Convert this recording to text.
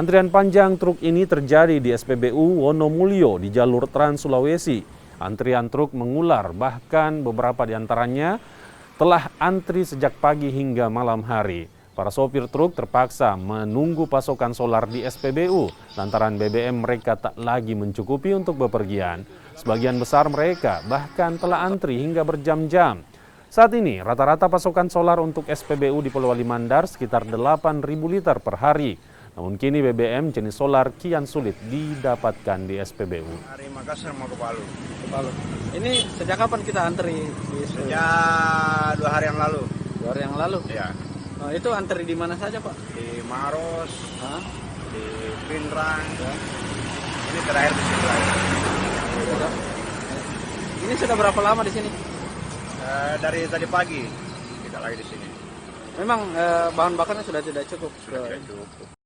Antrian panjang truk ini terjadi di SPBU Wonomulyo di jalur Trans Sulawesi. Antrian truk mengular, bahkan beberapa di antaranya telah antri sejak pagi hingga malam hari. Para sopir truk terpaksa menunggu pasokan solar di SPBU lantaran BBM mereka tak lagi mencukupi untuk bepergian. Sebagian besar mereka bahkan telah antri hingga berjam-jam. Saat ini rata-rata pasokan solar untuk SPBU di Polewali Mandar sekitar 8.000 liter per hari. Namun kini BBM jenis solar kian sulit didapatkan di SPBU. Dari Makassar mau ke Palu. Ini sejak kapan kita antri? Sejak 2 hari yang lalu. 2 hari yang lalu? Ya. Oh, itu antri di mana saja, Pak? Di Maros, Hah? di Pinrang. Ya. Ini terakhir di sini lagi. Ini sudah berapa lama di sini? Dari tadi pagi kita lagi di sini. Memang bahan bakarnya sudah tidak cukup. Sudah tidak cukup.